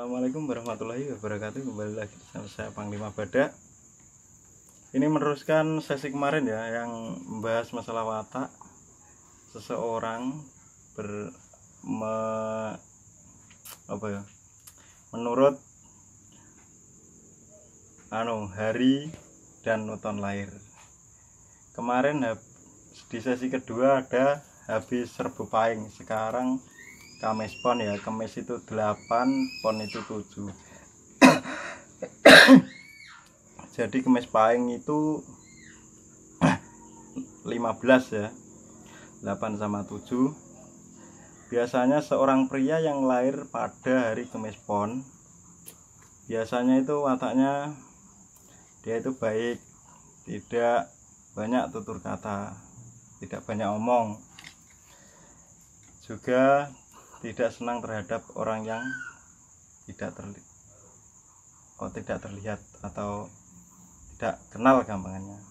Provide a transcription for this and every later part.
Assalamualaikum warahmatullahi wabarakatuh. Kembali lagi bersama saya Panglima Badak. Ini meneruskan sesi kemarin ya, yang membahas masalah watak seseorang menurut hari dan weton lahir. Kemarin di sesi kedua ada habis Serbu Pahing. Sekarang Kamis Pon ya, Kamis itu 8, Pon itu 7. Jadi Kamis Pahing itu 15 ya, 8 sama 7. Biasanya seorang pria yang lahir pada hari Kamis Pon, biasanya itu wataknya dia itu baik, tidak banyak tutur kata, tidak banyak omong, juga tidak senang terhadap orang yang tidak terlihat atau tidak kenal gampangannya.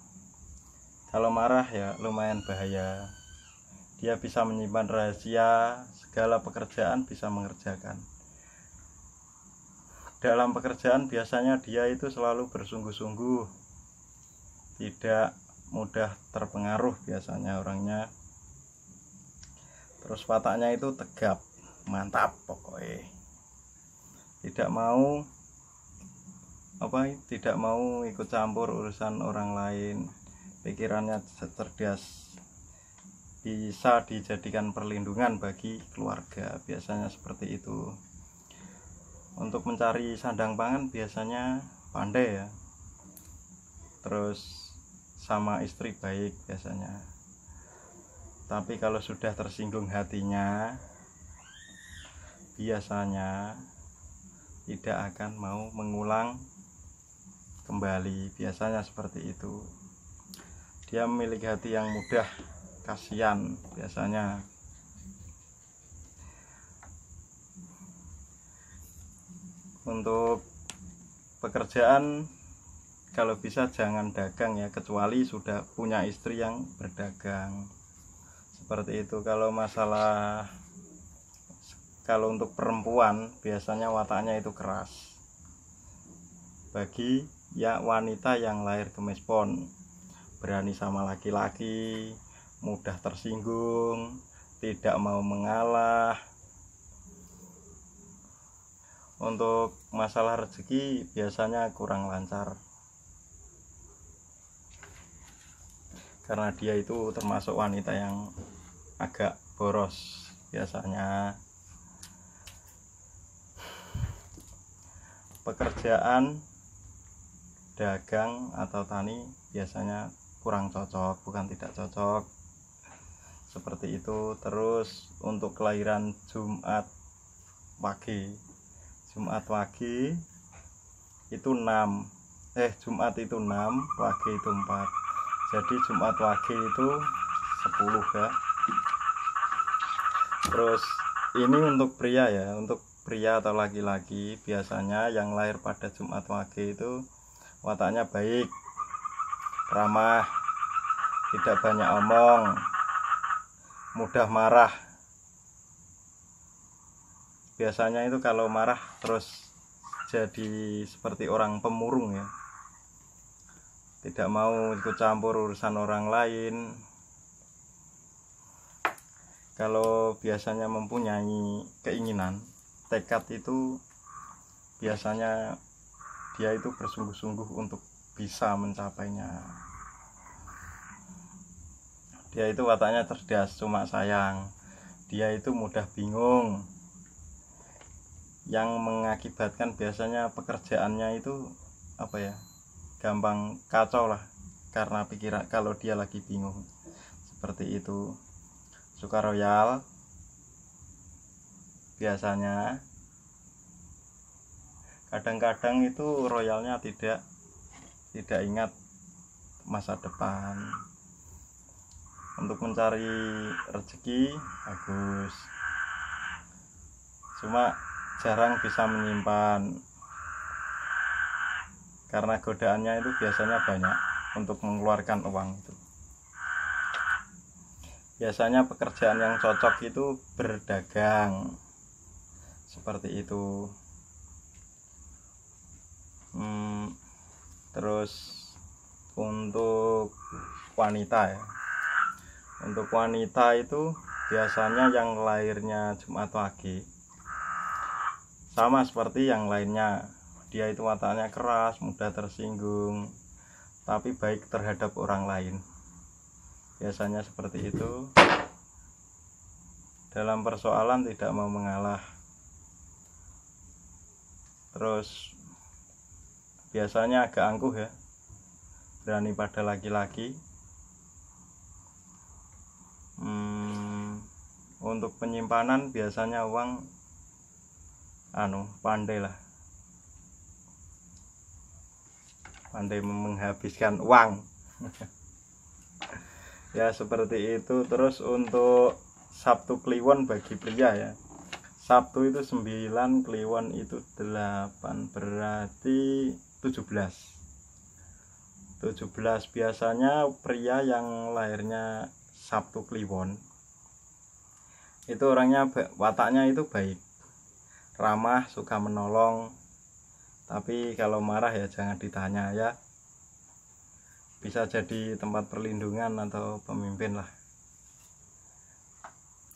Kalau marah ya lumayan bahaya. Dia bisa menyimpan rahasia, segala pekerjaan bisa mengerjakan. Dalam pekerjaan biasanya dia itu selalu bersungguh-sungguh, tidak mudah terpengaruh biasanya orangnya. Terus wataknya itu tegap, mantap pokoknya, tidak mau ikut campur urusan orang lain, pikirannya cerdas, bisa dijadikan perlindungan bagi keluarga, biasanya seperti itu. Untuk mencari sandang pangan biasanya pandai ya, terus sama istri baik biasanya. Tapi kalau sudah tersinggung hatinya, biasanya tidak akan mau mengulang kembali, biasanya seperti itu. Dia memiliki hati yang mudah kasihan biasanya. Untuk pekerjaan kalau bisa jangan dagang ya, kecuali sudah punya istri yang berdagang, seperti itu. Kalau untuk perempuan biasanya wataknya itu keras. Bagi ya wanita yang lahir Kamis Pon, berani sama laki-laki, mudah tersinggung, tidak mau mengalah. Untuk masalah rezeki biasanya kurang lancar, karena dia itu termasuk wanita yang agak boros biasanya. Pekerjaan dagang atau tani biasanya kurang cocok, bukan tidak cocok, seperti itu. Terus untuk kelahiran Jumat Wage itu 6, Jumat itu 6, Wage itu 4. Jadi Jumat Wage itu 10 ya. Terus ini untuk pria ya, untuk pria atau laki-laki biasanya yang lahir pada Jumat Wage itu wataknya baik, ramah, tidak banyak omong, mudah marah. Biasanya itu kalau marah terus jadi seperti orang pemurung ya, tidak mau ikut campur urusan orang lain. Kalau biasanya mempunyai keinginan, tekad itu biasanya dia itu bersungguh-sungguh untuk bisa mencapainya. Dia itu wataknya cerdas, cuma sayang dia itu mudah bingung, yang mengakibatkan biasanya pekerjaannya itu gampang kacau lah, karena pikiran kalau dia lagi bingung, seperti itu. Suka royal biasanya, kadang-kadang itu royalnya tidak ingat masa depan. Untuk mencari rezeki bagus, cuma jarang bisa menyimpan, karena godaannya itu biasanya banyak untuk mengeluarkan uang itu. Biasanya pekerjaan yang cocok itu berdagang, seperti itu. Terus untuk wanita ya, untuk wanita itu biasanya yang lahirnya Jumat Wage sama seperti yang lainnya, dia itu wataknya keras, mudah tersinggung, tapi baik terhadap orang lain. Biasanya seperti itu, dalam persoalan tidak mau mengalah. Terus biasanya agak angkuh ya, berani pada laki-laki. Untuk penyimpanan biasanya uang pandai lah, pandai menghabiskan uang. Ya seperti itu. Terus untuk Sabtu Kliwon bagi pria ya, Sabtu itu 9, Kliwon itu 8, berarti 17. Biasanya pria yang lahirnya Sabtu Kliwon itu orangnya wataknya itu baik, ramah, suka menolong. Tapi kalau marah ya jangan ditanya ya, bisa jadi tempat perlindungan atau pemimpin lah,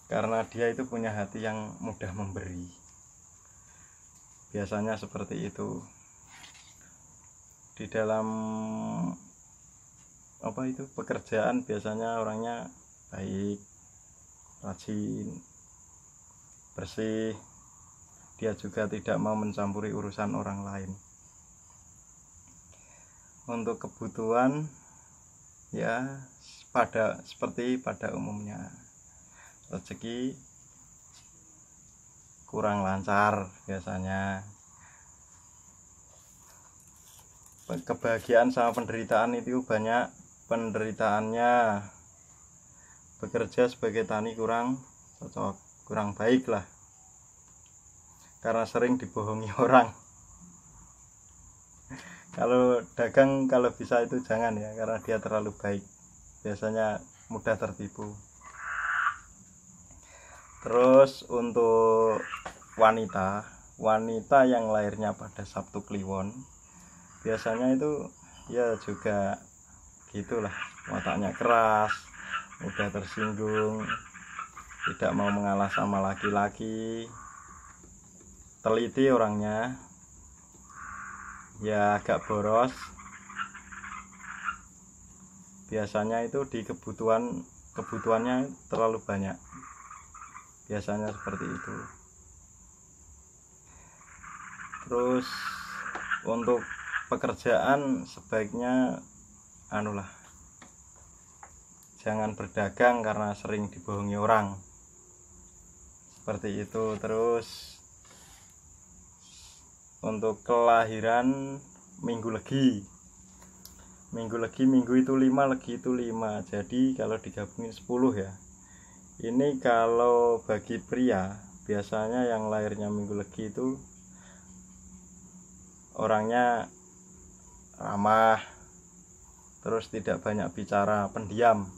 karena dia itu punya hati yang mudah memberi. Biasanya seperti itu. Di dalam pekerjaan biasanya orangnya baik, rajin, bersih. Dia juga tidak mau mencampuri urusan orang lain. Untuk kebutuhan ya seperti pada umumnya, rezeki kurang lancar biasanya. Kebahagiaan sama penderitaan itu banyak. Penderitaannya bekerja sebagai tani kurang cocok, kurang baik lah, karena sering dibohongi orang. Kalau dagang, kalau bisa itu jangan ya, karena dia terlalu baik, biasanya mudah tertipu. Terus untuk wanita yang lahirnya pada Sabtu Kliwon, biasanya itu ya juga gitulah, wataknya keras, mudah tersinggung, tidak mau mengalah sama laki-laki, teliti orangnya, ya agak boros. Biasanya itu di kebutuhannya terlalu banyak, biasanya seperti itu. Terus untuk pekerjaan sebaiknya jangan berdagang karena sering dibohongi orang, seperti itu. Terus untuk kelahiran Minggu Legi itu 5, Legi itu 5, jadi kalau digabungin 10 ya. Ini kalau bagi pria, biasanya yang lahirnya Minggu Legi itu orangnya ramah, terus tidak banyak bicara, pendiam.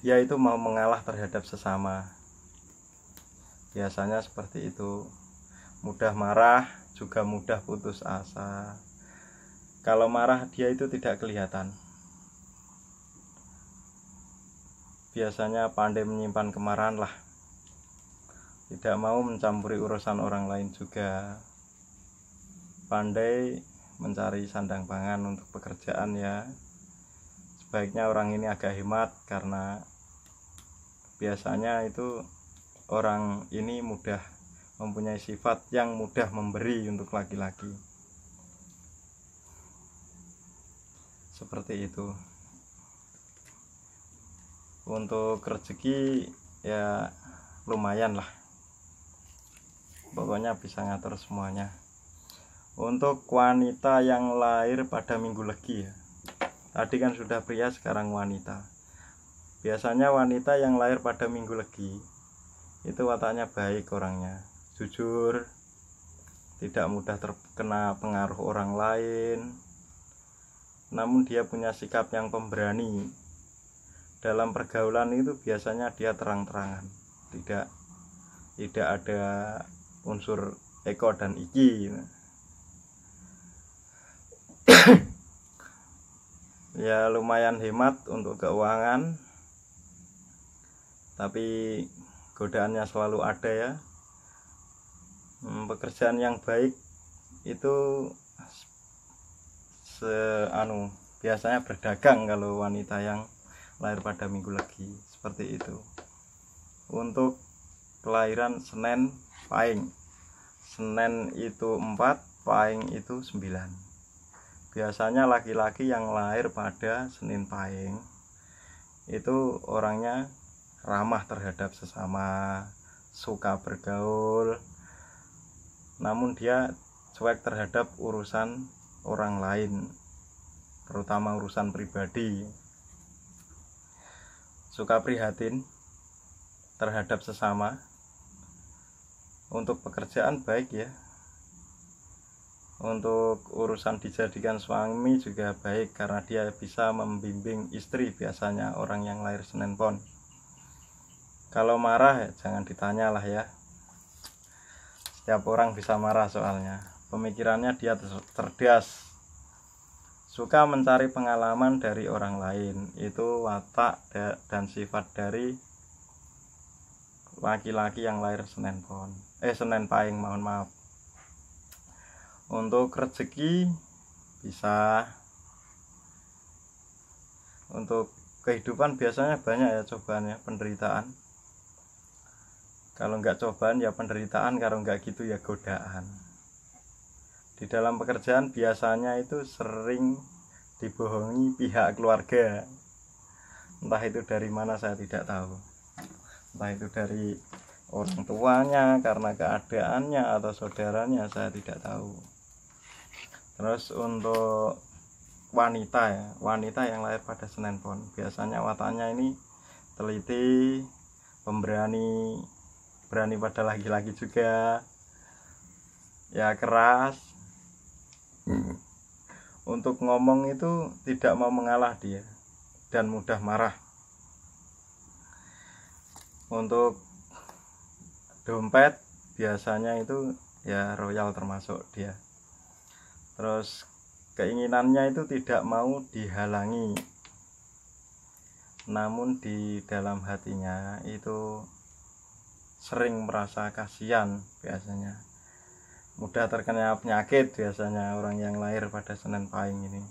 Dia itu mau mengalah terhadap sesama, biasanya seperti itu. Mudah marah, juga mudah putus asa. Kalau marah dia itu tidak kelihatan, biasanya pandai menyimpan kemarahan lah, tidak mau mencampuri urusan orang lain juga, pandai mencari sandang pangan untuk pekerjaan ya. Sebaiknya orang ini agak hemat, karena biasanya itu orang ini mempunyai sifat yang mudah memberi untuk laki-laki, seperti itu. Untuk rezeki ya lumayan lah, pokoknya bisa ngatur semuanya. Untuk wanita yang lahir pada Minggu Legi ya, tadi kan sudah pria, sekarang wanita. Biasanya wanita yang lahir pada Minggu Legi itu wataknya baik, orangnya jujur, tidak mudah terkena pengaruh orang lain, namun dia punya sikap yang pemberani. Dalam pergaulan itu biasanya dia terang-terangan, tidak ada unsur eko dan iki. ya lumayan hemat untuk keuangan, tapi godaannya selalu ada ya. Pekerjaan yang baik itu biasanya berdagang kalau wanita yang lahir pada Minggu Legi, seperti itu. Untuk kelahiran Senin Pahing, Senin itu 4, Pahing itu 9. Biasanya laki-laki yang lahir pada Senin Pahing itu orangnya ramah terhadap sesama, suka bergaul, namun dia cuek terhadap urusan orang lain, terutama urusan pribadi. Suka prihatin terhadap sesama. Untuk pekerjaan baik ya, untuk urusan dijadikan suami juga baik, karena dia bisa membimbing istri, biasanya orang yang lahir Senin Pon. Kalau marah ya jangan ditanya lah ya, setiap orang bisa marah soalnya. Pemikirannya dia cerdas, suka mencari pengalaman dari orang lain. Itu watak dan sifat dari laki-laki yang lahir Senin Pahing, mohon maaf. Untuk rezeki bisa, untuk kehidupan biasanya banyak ya cobaannya, penderitaan. Kalau nggak cobaan ya penderitaan, kalau nggak gitu ya godaan. Di dalam pekerjaan biasanya itu sering dibohongi pihak keluarga, entah itu dari mana saya tidak tahu, entah itu dari orang tuanya, karena keadaannya, atau saudaranya, saya tidak tahu. Terus untuk wanita ya, wanita yang lahir pada Senin Pon, biasanya wataknya ini teliti, pemberani, berani pada laki-laki juga ya, keras. Untuk ngomong itu tidak mau mengalah dia, dan mudah marah. Untuk dompet biasanya itu ya royal termasuk dia. Terus keinginannya itu tidak mau dihalangi, namun di dalam hatinya itu sering merasa kasihan, biasanya mudah terkena penyakit, biasanya orang yang lahir pada Senin Pahing ini.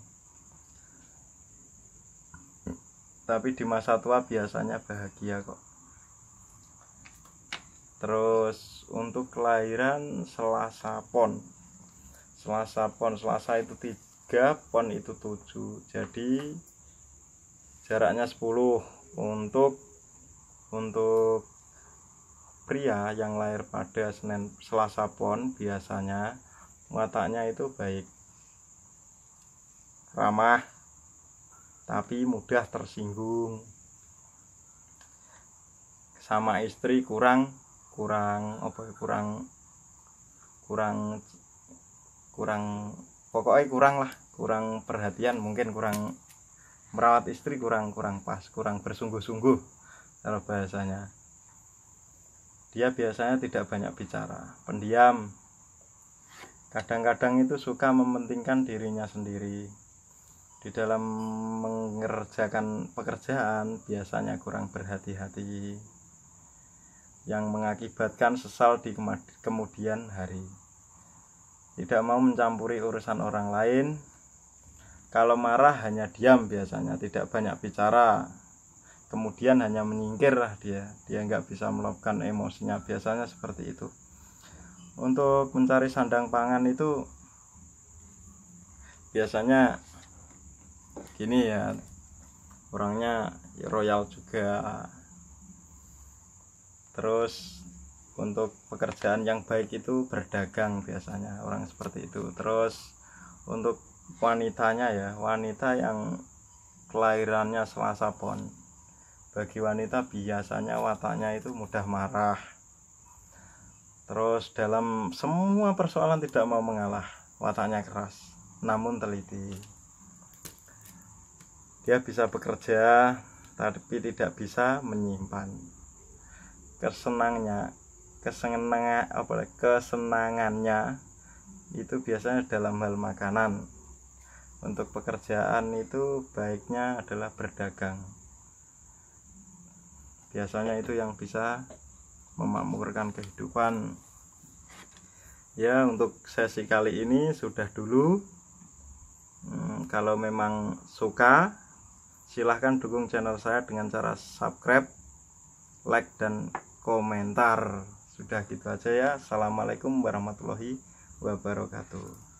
Tapi di masa tua biasanya bahagia kok. Terus untuk kelahiran Selasa Pon, Selasa itu 3, Pon itu 7, jadi jaraknya 10. Untuk pria yang lahir pada Selasa Pon biasanya wataknya itu baik, ramah, tapi mudah tersinggung. Sama istri kurang pokoknya kurang perhatian, mungkin kurang merawat istri, kurang pas, kurang bersungguh-sungguh kalau bahasanya. Dia biasanya tidak banyak bicara, pendiam. Kadang-kadang itu suka mementingkan dirinya sendiri. Di dalam mengerjakan pekerjaan biasanya kurang berhati-hati, yang mengakibatkan sesal di kemudian hari. Tidak mau mencampuri urusan orang lain. Kalau marah hanya diam, biasanya tidak banyak bicara, kemudian hanya menyingkir lah dia nggak bisa meluapkan emosinya, biasanya seperti itu. Untuk mencari sandang pangan itu biasanya gini ya, orangnya royal juga. Terus untuk pekerjaan yang baik itu berdagang, biasanya orang seperti itu. Terus untuk wanitanya ya, wanita yang kelahirannya Selasa Pon, bagi wanita biasanya wataknya itu mudah marah. Terus dalam semua persoalan tidak mau mengalah, wataknya keras namun teliti. Dia bisa bekerja tapi tidak bisa menyimpan. Kesenangannya itu biasanya dalam hal makanan. untuk pekerjaan itu baiknya adalah berdagang. Biasanya itu yang bisa memakmurkan kehidupan. Ya, untuk sesi kali ini sudah dulu. Kalau memang suka, silahkan dukung channel saya dengan cara subscribe, like, dan komentar. Sudah gitu aja ya. Assalamualaikum warahmatullahi wabarakatuh.